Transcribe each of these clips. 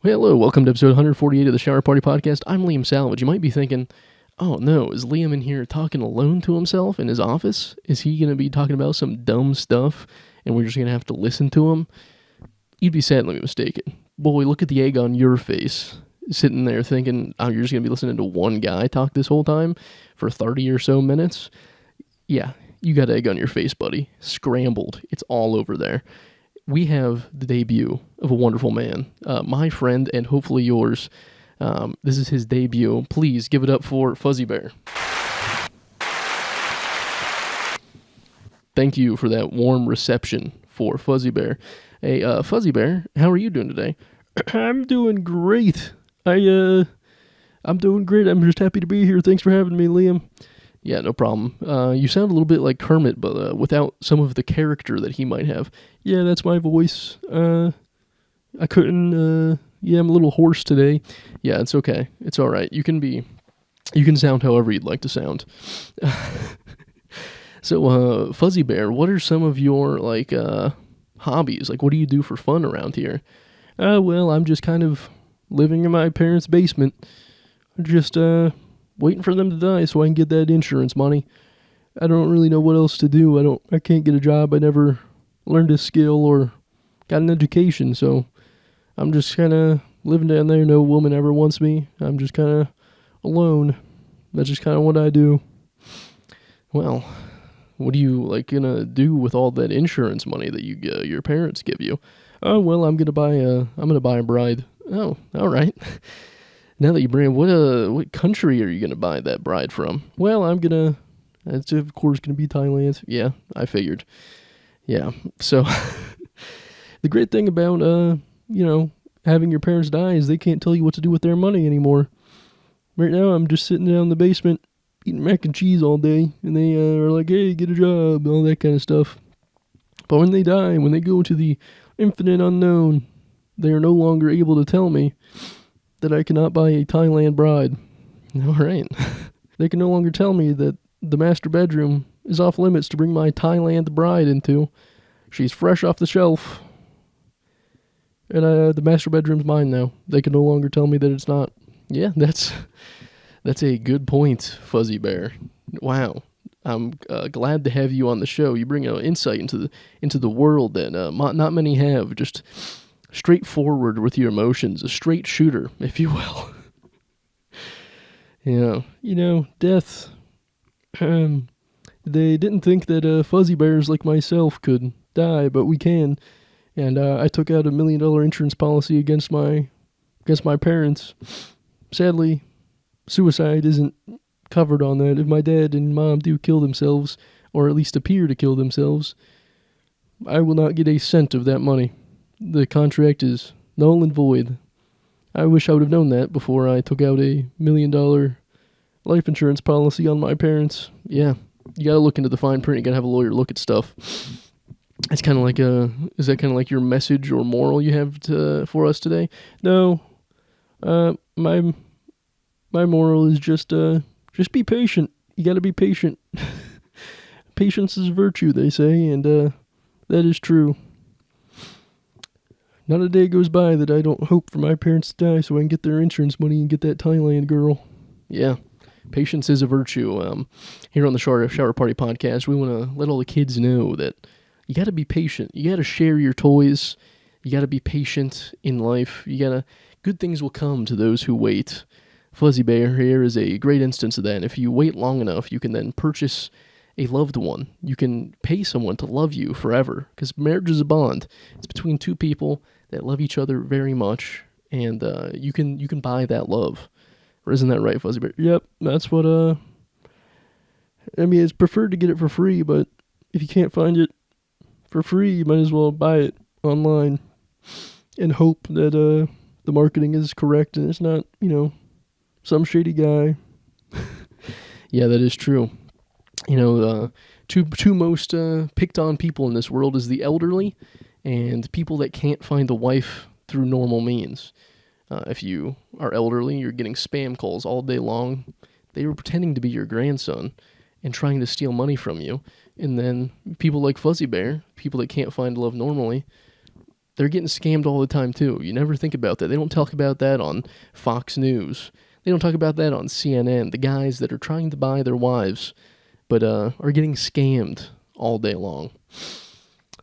Well, hello, welcome to episode 148 of the Shower Party Podcast. I'm Liam Salvage. You might be thinking, oh no, is Liam in here talking alone to himself in his office? Is he going to be talking about some dumb stuff and we're just going to have to listen to him? You'd be sadly mistaken. Boy, look at the egg on your face, sitting there thinking, oh, you're just going to be listening to one guy talk this whole time for 30 or so minutes? Yeah, you got egg on your face, buddy. Scrambled. It's all over there. We have the debut of a wonderful man, my friend and hopefully yours. This is his debut. Please give it up for Fuzzy Bear. Thank you for that warm reception for Fuzzy Bear. Hey, Fuzzy Bear, how are you doing today? I'm doing great. I'm doing great. I'm just happy to be here. Thanks for having me, Liam. Yeah, no problem. You sound a little bit like Kermit, but without some of the character that he might have. Yeah, that's my voice. I couldn't, I'm a little hoarse today. Yeah, it's okay. It's all right. You can sound however you'd like to sound. So, Fuzzy Bear, what are some of your, hobbies? Like, what do you do for fun around here? Well, I'm just kind of living in my parents' basement. Just, waiting for them to die so I can get that insurance money. I don't really know what else to do. I can't get a job. I never learned a skill or got an education, so I'm just kind of living down there. No woman ever wants me. I'm just kind of alone. That's just kind of what I do. Well, what are you gonna do with all that insurance money that your parents give you? Oh well, I'm gonna buy a bride. Oh, all right. Now that you bring what country are you going to buy that bride from? Well, it's of course going to be Thailand. Yeah, I figured. Yeah, so the great thing about, having your parents die is they can't tell you what to do with their money anymore. Right now, I'm just sitting down in the basement eating mac and cheese all day, and they are like, hey, get a job, all that kind of stuff. But when they die, when they go into the infinite unknown, they are no longer able to tell me that I cannot buy a Thailand bride. All right. They can no longer tell me that the master bedroom is off limits to bring my Thailand bride into. She's fresh off the shelf. And the master bedroom's mine now. They can no longer tell me that it's not. Yeah, that's a good point, Fuzzy Bear. Wow. I'm glad to have you on the show. You bring an insight into the world that not many have. Just straightforward with your emotions, a straight shooter, if you will. Death. They didn't think that fuzzy bears like myself could die, but we can. And I took out $1 million insurance policy against my parents. Sadly, suicide isn't covered on that. If my dad and mom do kill themselves, or at least appear to kill themselves, I will not get a cent of that money. The contract is null and void. I wish I would have known that before I took out a $1 million life insurance policy on my parents. Yeah, you gotta look into the fine print. You gotta have a lawyer look at stuff. It's kind of like is that kind of like your message or moral you have for us today? No, my moral is just be patient. You gotta be patient. Patience is a virtue, they say, and that is true. Not a day goes by that I don't hope for my parents to die so I can get their insurance money and get that Thailand girl. Yeah, patience is a virtue. Here on the Shower Party Podcast, we want to let all the kids know that you got to be patient. You got to share your toys. You got to be patient in life. Good things will come to those who wait. Fuzzy Bear here is a great instance of that. And if you wait long enough, you can then purchase a loved one. You can pay someone to love you forever, because marriage is a bond. It's between two people that love each other very much, and you can buy that love. Or isn't that right, Fuzzy Bear? Yep, that's what, it's preferred to get it for free, but if you can't find it for free, you might as well buy it online and hope that the marketing is correct and it's not, some shady guy. Yeah, that is true. Two most picked on people in this world is the elderly and people that can't find a wife through normal means. If you are elderly, you're getting spam calls all day long. They were pretending to be your grandson and trying to steal money from you. And then people like Fuzzy Bear, people that can't find love normally, they're getting scammed all the time too. You never think about that. They don't talk about that on Fox News. They don't talk about that on CNN. The guys that are trying to buy their wives, but are getting scammed all day long.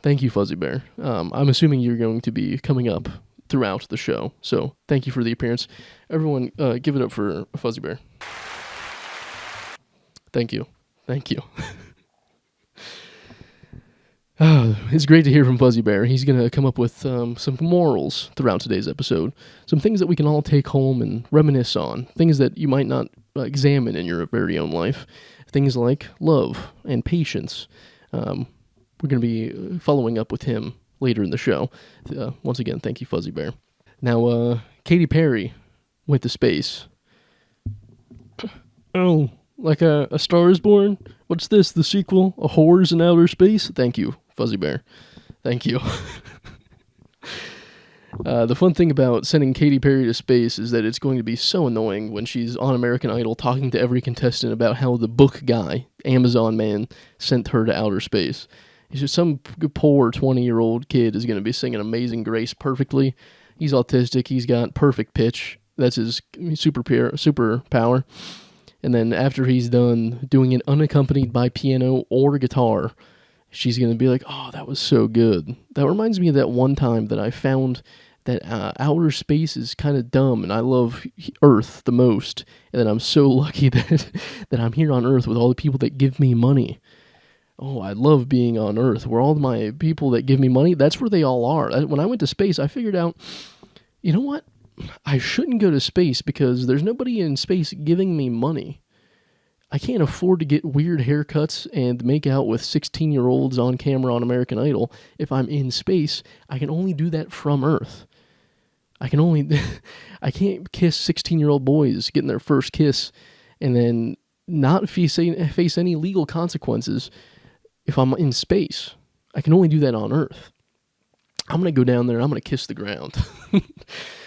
Thank you, Fuzzy Bear. I'm assuming you're going to be coming up throughout the show, so thank you for the appearance. Everyone, give it up for Fuzzy Bear. Thank you. Thank you. It's great to hear from Fuzzy Bear. He's going to come up with some morals throughout today's episode. Some things that we can all take home and reminisce on. Things that you might not examine in your very own life. Things like love and patience. We're going to be following up with him later in the show. Once again, thank you, Fuzzy Bear. Now, Katy Perry went to space. Oh, like a Star is Born? What's this, the sequel? A Whores in Outer Space? Thank you, Fuzzy Bear. Thank you. The fun thing about sending Katy Perry to space is that it's going to be so annoying when she's on American Idol talking to every contestant about how the book guy, Amazon man, sent her to outer space. It's just some poor 20-year-old kid is going to be singing Amazing Grace perfectly. He's autistic. He's got perfect pitch. That's his superpower. And then after he's done doing it unaccompanied by piano or guitar, she's going to be like, oh, that was so good. That reminds me of that one time that I found that outer space is kind of dumb, and I love Earth the most. And that I'm so lucky that I'm here on Earth with all the people that give me money. Oh, I love being on Earth, where all my people that give me money, that's where they all are. When I went to space, I figured out, you know what? I shouldn't go to space because there's nobody in space giving me money. I can't afford to get weird haircuts and make out with 16-year-olds on camera on American Idol. If I'm in space, I can only do that from Earth. I can't kiss 16-year-old boys getting their first kiss and then not face any legal consequences if I'm in space. I can only do that on Earth. I'm going to go down there and I'm going to kiss the ground.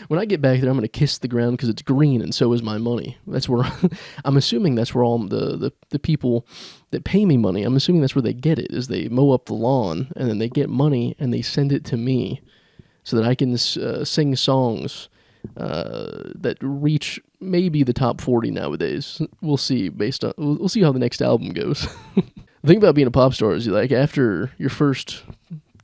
When I get back there, I'm going to kiss the ground because it's green and so is my money. That's where, I'm assuming that's where all the people that pay me money, I'm assuming that's where they get it, is they mow up the lawn and then they get money and they send it to me so that I can sing songs that reach maybe the top 40 nowadays. We'll see we'll see how the next album goes. The thing about being a pop star is, like, after your first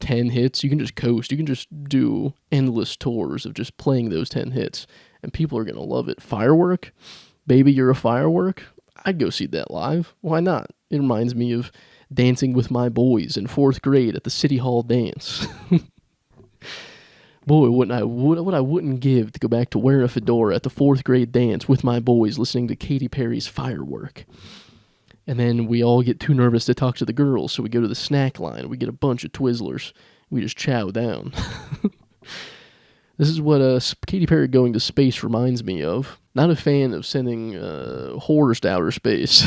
10 hits, you can just coast. You can just do endless tours of just playing those 10 hits, and people are going to love it. Firework? Baby, You're a Firework? I'd go see that live. Why not? It reminds me of dancing with my boys in 4th grade at the City Hall dance. Boy, what I wouldn't give to go back to wearing a fedora at the 4th grade dance with my boys listening to Katy Perry's Firework. And then we all get too nervous to talk to the girls, so we go to the snack line. We get a bunch of Twizzlers. We just chow down. This is what Katy Perry going to space reminds me of. Not a fan of sending whores to outer space.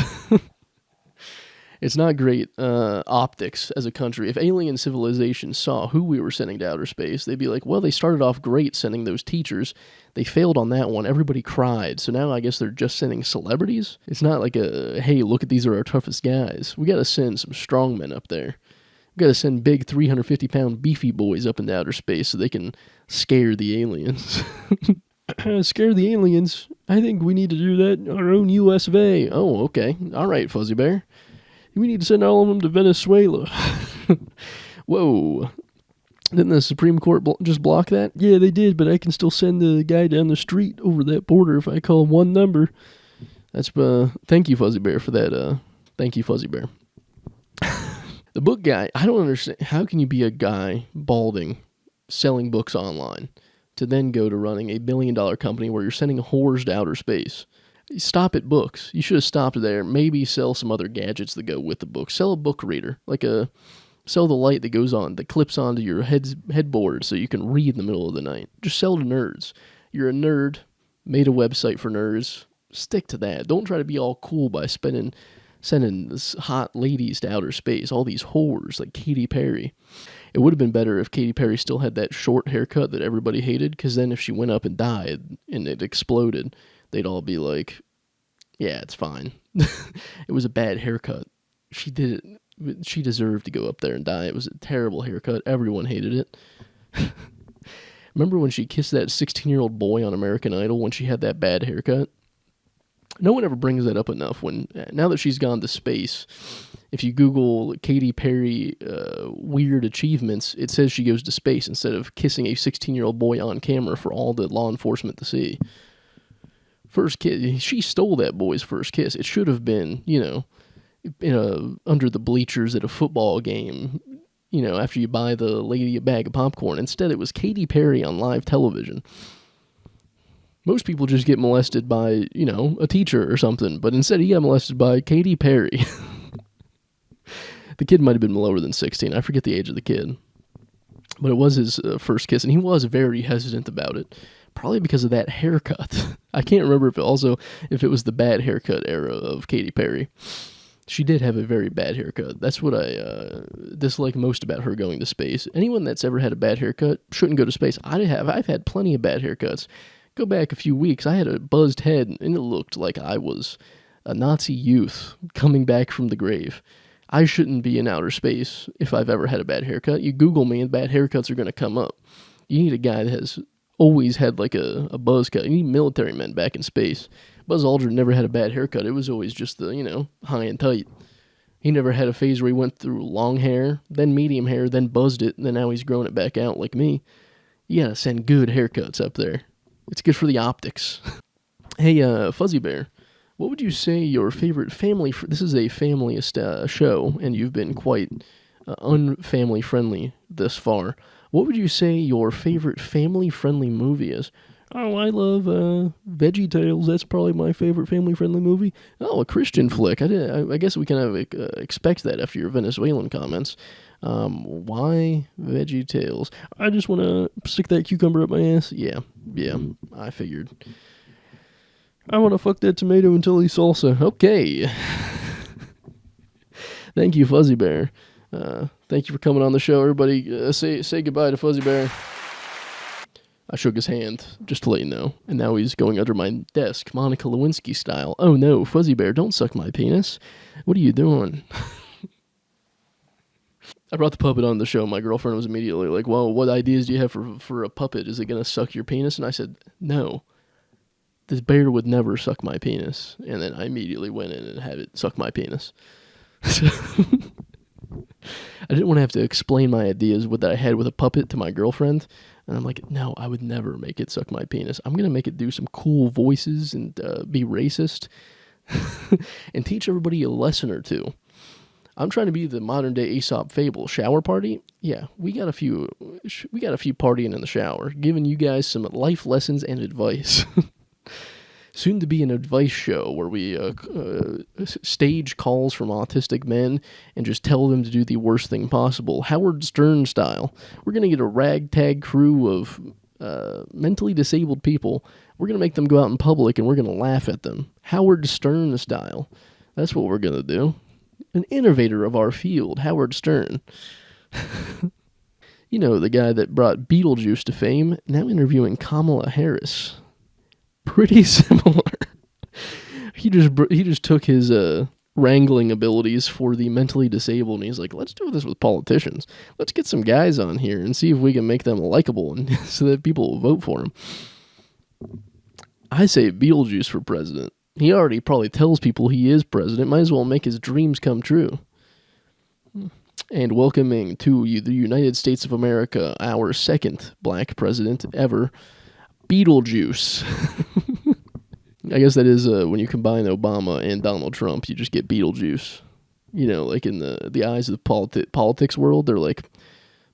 It's not great optics as a country. If alien civilization saw who we were sending to outer space, they'd be like, well, they started off great sending those teachers. They failed on that one. Everybody cried. So now I guess they're just sending celebrities? It's not like hey, look at these are our toughest guys. We got to send some strong men up there. We got to send big 350-pound beefy boys up into outer space so they can scare the aliens. Scare the aliens? I think we need to do that in our own US of A. Oh, okay. All right, Fuzzy Bear. We need to send all of them to Venezuela. Whoa. Didn't the Supreme Court just block that? Yeah, they did, but I can still send the guy down the street over that border if I call one number. That's thank you, Fuzzy Bear, for that. Thank you, Fuzzy Bear. The book guy, I don't understand. How can you be a guy, balding, selling books online, to then go to running a billion-dollar company where you're sending whores to outer space? Stop at books. You should have stopped there. Maybe sell some other gadgets that go with the book. Sell a book reader, sell the light that goes on, that clips onto your headboard so you can read in the middle of the night. Just sell to nerds. You're a nerd, made a website for nerds. Stick to that. Don't try to be all cool by sending this hot ladies to outer space, all these whores like Katy Perry. It would have been better if Katy Perry still had that short haircut that everybody hated, because then if she went up and died and it exploded, they'd all be like, yeah, it's fine. It was a bad haircut. She did it. She deserved to go up there and die. It was a terrible haircut. Everyone hated it. Remember when she kissed that 16-year-old boy on American Idol when she had that bad haircut? No one ever brings that up enough. Now that she's gone to space, if you Google Katy Perry weird achievements, it says she goes to space instead of kissing a 16-year-old boy on camera for all the law enforcement to see. First kiss, she stole that boy's first kiss. It should have been, under the bleachers at a football game, after you buy the lady a bag of popcorn. Instead, it was Katy Perry on live television. Most people just get molested by, a teacher or something, but instead he got molested by Katy Perry. The kid might have been lower than 16. I forget the age of the kid. But it was his first kiss, and he was very hesitant about it. Probably because of that haircut. I can't remember if it was the bad haircut era of Katy Perry. She did have a very bad haircut. That's what I dislike most about her going to space. Anyone that's ever had a bad haircut shouldn't go to space. I've had plenty of bad haircuts. Go back a few weeks, I had a buzzed head, and it looked like I was a Nazi youth coming back from the grave. I shouldn't be in outer space if I've ever had a bad haircut. You Google me, and bad haircuts are going to come up. You need a guy that has always had like a buzz cut. You need military men back in space. Buzz Aldrin never had a bad haircut. It was always just the, high and tight. He never had a phase where he went through long hair, then medium hair, then buzzed it, and then now he's growing it back out like me. You gotta send good haircuts up there. It's good for the optics. Hey, Fuzzy Bear, what would you say your favorite family... This is a family show, and you've been quite unfamily friendly this far. What would you say your favorite family-friendly movie is? Oh, I love Veggie Tales. That's probably my favorite family-friendly movie. Oh, a Christian flick. I guess we can expect that after your Venezuelan comments. Why Veggie Tales? I just want to stick that cucumber up my ass. Yeah, I figured. I want to fuck that tomato until he's salsa. Okay. Thank you, Fuzzy Bear. Thank you for coming on the show, everybody. Say goodbye to Fuzzy Bear. I shook his hand, just to let you know. And now he's going under my desk, Monica Lewinsky style. Oh no, Fuzzy Bear, don't suck my penis. What are you doing? I brought the puppet on the show. My girlfriend was immediately like, well, what ideas do you have for a puppet? Is it going to suck your penis? And I said, no. This bear would never suck my penis. And then I immediately went in and had it suck my penis. I didn't want to have to explain my ideas that I had with a puppet to my girlfriend. And I'm like, no, I would never make it suck my penis. I'm going to make it do some cool voices and be racist and teach everybody a lesson or two. I'm trying to be the modern day Aesop fable. Shower party? Yeah, we got a few partying in the shower, giving you guys some life lessons and advice. Soon to be an advice show where we stage calls from autistic men and just tell them to do the worst thing possible, Howard Stern style. We're going to get a ragtag crew of mentally disabled people. We're going to make them go out in public and we're going to laugh at them. Howard Stern style. That's what we're going to do. An innovator of our field, Howard Stern. You know, the guy that brought Beetlejuice to fame, now interviewing Kamala Harris. Pretty similar. He just took his wrangling abilities for the mentally disabled, and he's like, let's do this with politicians. Let's get some guys on here and see if we can make them likable and so that people will vote for him. I say Beetlejuice for president. He already probably tells people he is president. Might as well make his dreams come true. And welcoming to the United States of America, our second black president ever, Beetlejuice. I guess that is when you combine Obama and Donald Trump, you just get Beetlejuice. You know, like in the eyes of the politics world, they're like,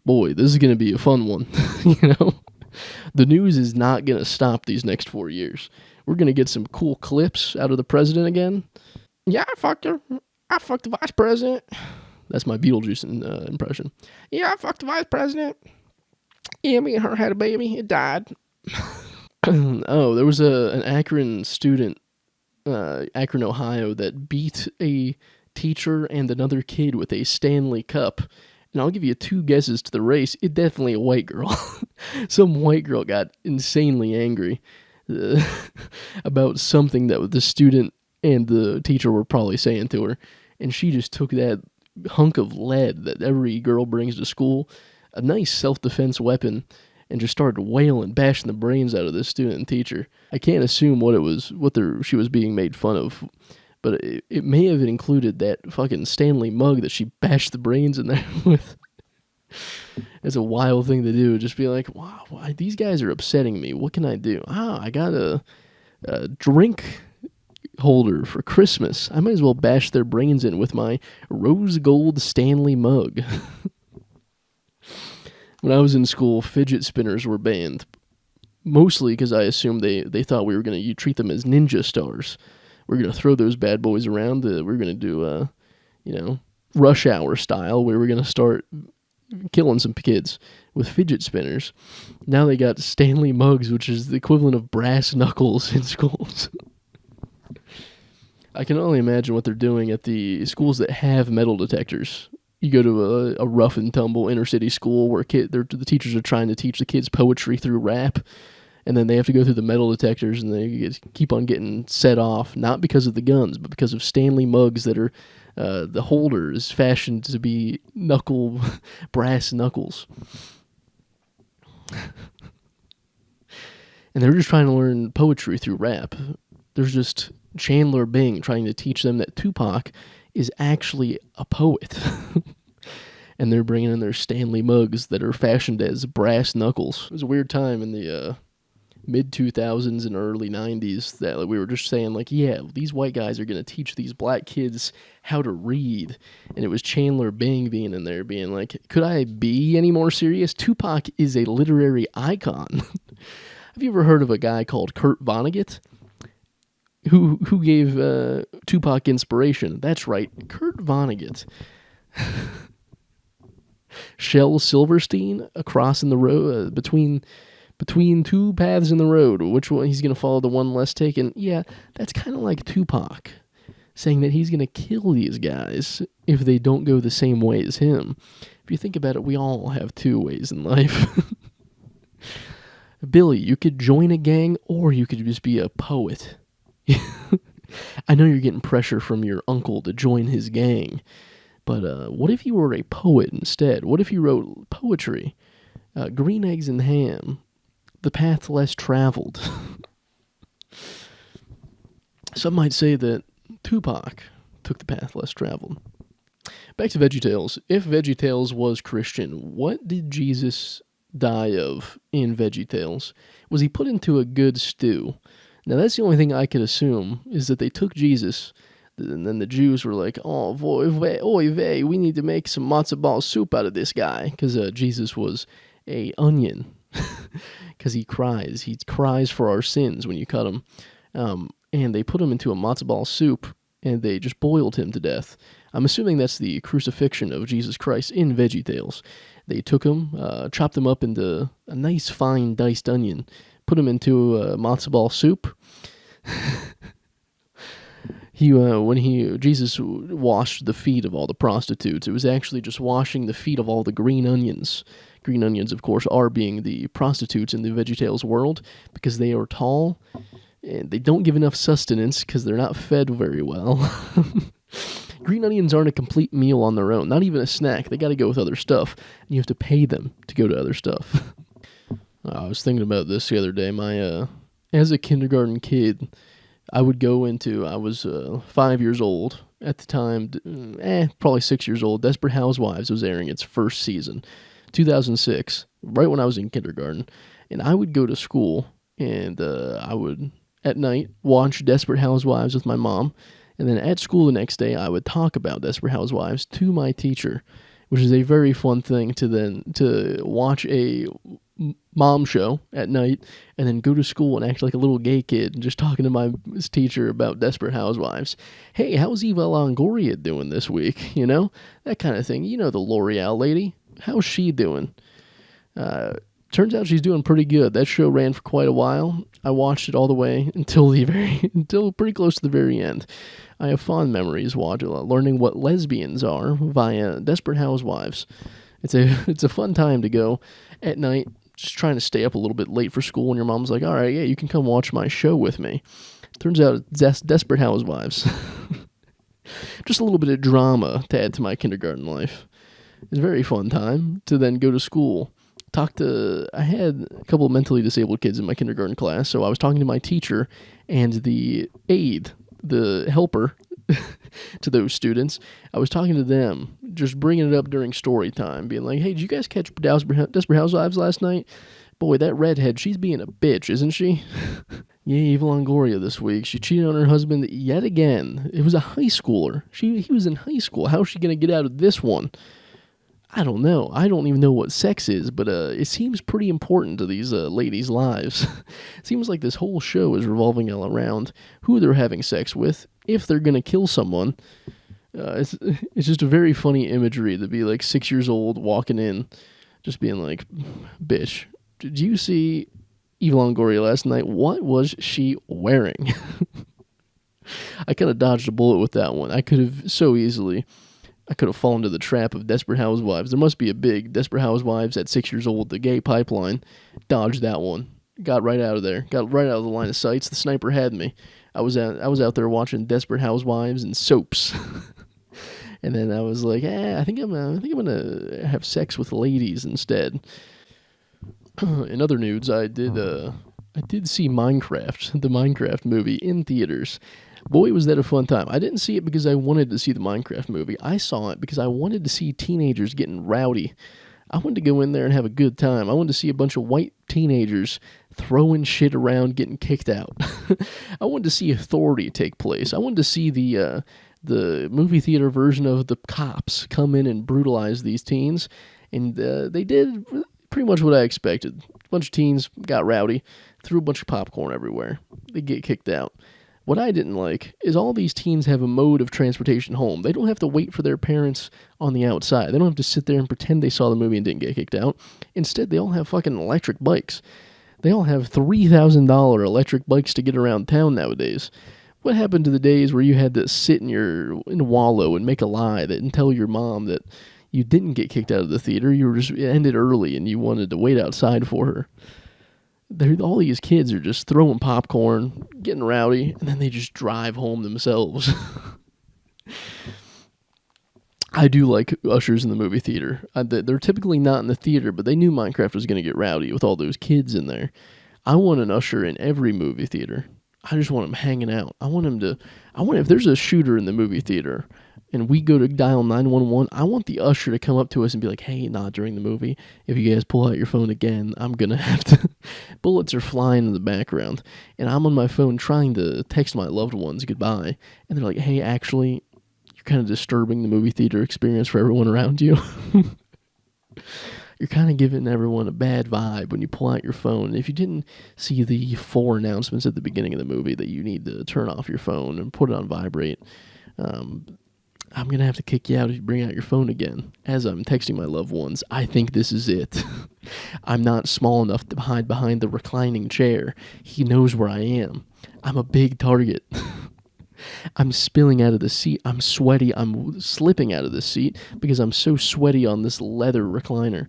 boy, this is going to be a fun one. You know? The news is not going to stop these next 4 years. We're going to get some cool clips out of the president again. Yeah, I fucked her. I fucked the vice president. That's my Beetlejuice impression. Yeah, I fucked the vice president. Yeah, me and her had a baby. It died. Oh, there was an Akron student, Akron, Ohio, that beat a teacher and another kid with a Stanley Cup. And I'll give you 2 guesses to the race. It's definitely a white girl. Some white girl got insanely angry about something that the student and the teacher were probably saying to her. And she just took that hunk of lead that every girl brings to school, a nice self-defense weapon, and just started wailing, bashing the brains out of this student and teacher. I can't assume she was being made fun of, but it may have included that fucking Stanley mug that she bashed the brains in there with. It's a wild thing to do. Just be like, wow, these guys are upsetting me. What can I do? I got a drink holder for Christmas. I might as well bash their brains in with my rose gold Stanley mug. When I was in school, fidget spinners were banned. Mostly because I assumed they thought we were going to treat them as ninja stars. We're going to throw those bad boys around. We're going to do, rush hour style, where we're going to start killing some kids with fidget spinners. Now they got Stanley mugs, which is the equivalent of brass knuckles in schools. I can only imagine what they're doing at the schools that have metal detectors. You go to a rough and tumble inner city school where the teachers are trying to teach the kids poetry through rap, and then they have to go through the metal detectors, and they keep on getting set off, not because of the guns, but because of Stanley mugs that are the holder is fashioned to be brass knuckles. And they're just trying to learn poetry through rap. There's just Chandler Bing trying to teach them that Tupac is actually a poet. And they're bringing in their Stanley mugs that are fashioned as brass knuckles. It was a weird time in the mid-2000s and early 90s that we were just saying, like, yeah, these white guys are going to teach these black kids how to read. And it was Chandler Bing being in there being like, could I be any more serious? Tupac is a literary icon. Have you ever heard of a guy called Kurt Vonnegut? Who gave Tupac inspiration? That's right, Kurt Vonnegut. Shel Silverstein, across in the road, between two paths in the road, which one he's going to follow, the one less taken? Yeah, that's kind of like Tupac, saying that he's going to kill these guys if they don't go the same way as him. If you think about it, we all have two ways in life. Billy, you could join a gang, or you could just be a poet. I know you're getting pressure from your uncle to join his gang, but what if you were a poet instead? What if you wrote poetry? Green Eggs and Ham, The Path Less Traveled. Some might say that Tupac took the path less traveled. Back to VeggieTales. If VeggieTales was Christian, what did Jesus die of in VeggieTales? Was he put into a good stew? Now, that's the only thing I could assume, is that they took Jesus, and then the Jews were like, oh, oy vey, we need to make some matzo ball soup out of this guy, because Jesus was a onion, because he cries for our sins when you cut him, and they put him into a matzo ball soup, and they just boiled him to death. I'm assuming that's the crucifixion of Jesus Christ in VeggieTales. They took him, chopped him up into a nice fine diced onion, put him into matzo ball soup. Jesus washed the feet of all the prostitutes, it was actually just washing the feet of all the green onions. Green onions, of course, are being the prostitutes in the VeggieTales world, because they are tall, and they don't give enough sustenance, because they're not fed very well. Green onions aren't a complete meal on their own, not even a snack. They got to go with other stuff, and you have to pay them to go to other stuff. I was thinking about this the other day. As a kindergarten kid, I was 5 years old at the time, probably 6 years old. Desperate Housewives was airing its first season, 2006, right when I was in kindergarten. And I would go to school, and I would, at night, watch Desperate Housewives with my mom. And then at school the next day, I would talk about Desperate Housewives to my teacher, which is a very fun thing to watch a mom show at night and then go to school and act like a little gay kid and just talking to my teacher about Desperate Housewives. Hey, how's Eva Longoria doing this week? You know, that kind of thing. You know, the L'Oreal lady. How's she doing? Turns out she's doing pretty good. That show ran for quite a while. I watched it all the way until pretty close to the very end. I have fond memories learning what lesbians are via Desperate Housewives. It's a fun time to go at night, just trying to stay up a little bit late for school, and your mom's like, all right, yeah, you can come watch my show with me. Turns out it's Desperate Housewives. Just a little bit of drama to add to my kindergarten life. It's a very fun time to then go to school I had a couple of mentally disabled kids in my kindergarten class, so I was talking to my teacher and the aide, the helper to those students. I was talking to them, just bringing it up during story time, being like, hey, did you guys catch Desperate Housewives last night? Boy, that redhead, she's being a bitch, isn't she? Yeah, Eva Longoria this week. She cheated on her husband yet again. It was a high schooler. He was in high school. How is she going to get out of this one? I don't know. I don't even know what sex is, but it seems pretty important to these ladies' lives. It seems like this whole show is revolving all around who they're having sex with, if they're going to kill someone. It's just a very funny imagery to be like 6 years old walking in, just being like, bitch, did you see Eva Longoria last night? What was she wearing? I kind of dodged a bullet with that one. I could have fallen into the trap of Desperate Housewives. There must be a big Desperate Housewives at 6 years old, the gay pipeline. Dodged that one. Got right out of there. Got right out of the line of sights. The sniper had me. I was out there watching Desperate Housewives and soaps. And then I was like, I think I'm gonna have sex with ladies instead. In other news, I did see Minecraft, the Minecraft movie, in theaters. Boy, was that a fun time. I didn't see it because I wanted to see the Minecraft movie. I saw it because I wanted to see teenagers getting rowdy. I wanted to go in there and have a good time. I wanted to see a bunch of white teenagers throwing shit around, getting kicked out. I wanted to see authority take place. I wanted to see the movie theater version of The Cops come in and brutalize these teens. And they did pretty much what I expected. A bunch of teens got rowdy, threw a bunch of popcorn everywhere. They get kicked out. What I didn't like is all these teens have a mode of transportation home. They don't have to wait for their parents on the outside. They don't have to sit there and pretend they saw the movie and didn't get kicked out. Instead, they all have fucking electric bikes. They all have $3,000 electric bikes to get around town nowadays. What happened to the days where you had to sit in wallow and make a lie and tell your mom that you didn't get kicked out of the theater, it ended early and you wanted to wait outside for her? All these kids are just throwing popcorn, getting rowdy, and then they just drive home themselves. I do like ushers in the movie theater. They're typically not in the theater, but they knew Minecraft was going to get rowdy with all those kids in there. I want an usher in every movie theater. I just want him hanging out. If there's a shooter in the movie theater and we go to dial 911, I want the usher to come up to us and be like, hey, not during the movie. If you guys pull out your phone again, I'm going to have to... Bullets are flying in the background, and I'm on my phone trying to text my loved ones goodbye, and they're like, hey, actually, you're kind of disturbing the movie theater experience for everyone around you. You're kind of giving everyone a bad vibe when you pull out your phone. If you didn't see the 4 announcements at the beginning of the movie that you need to turn off your phone and put it on vibrate, I'm going to have to kick you out if you bring out your phone again. As I'm texting my loved ones, I think this is it. I'm not small enough to hide behind the reclining chair. He knows where I am. I'm a big target. I'm spilling out of the seat. I'm sweaty. I'm slipping out of the seat because I'm so sweaty on this leather recliner.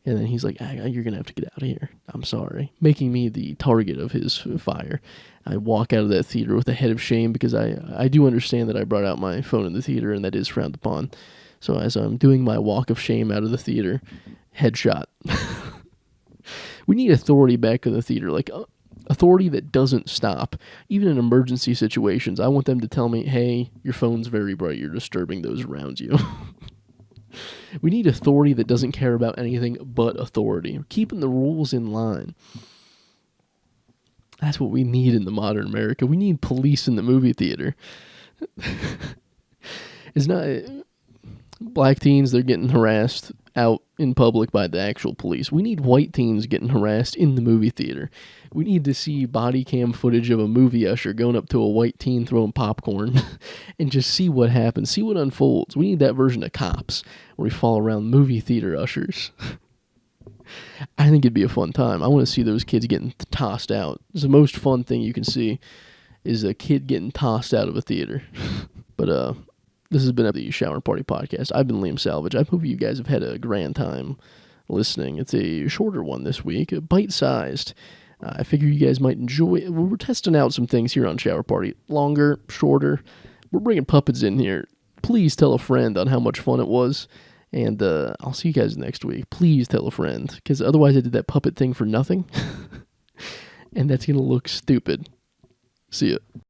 And then he's like, you're going to have to get out of here. I'm sorry. Making me the target of his fire. I walk out of that theater with a head of shame because I do understand that I brought out my phone in the theater and that is frowned upon. So as I'm doing my walk of shame out of the theater, headshot. We need authority back in the theater, like authority that doesn't stop. Even in emergency situations, I want them to tell me, hey, your phone's very bright, you're disturbing those around you. We need authority that doesn't care about anything but authority. Keeping the rules in line. That's what we need in the modern America. We need police in the movie theater. It's not... Black teens, they're getting harassed out in public by the actual police. We need white teens getting harassed in the movie theater. We need to see body cam footage of a movie usher going up to a white teen throwing popcorn and just see what happens, see what unfolds. We need that version of Cops where we follow around movie theater ushers. I think it'd be a fun time. I want to see those kids getting tossed out. It's the most fun thing you can see is a kid getting tossed out of a theater. But, this has been the Shower Party Podcast. I've been Liam Salvage. I hope you guys have had a grand time listening. It's a shorter one this week, bite-sized. I figure you guys might enjoy it. We're testing out some things here on Shower Party. Longer, shorter. We're bringing puppets in here. Please tell a friend on how much fun it was. And I'll see you guys next week. Please tell a friend, because otherwise I did that puppet thing for nothing. And that's going to look stupid. See ya.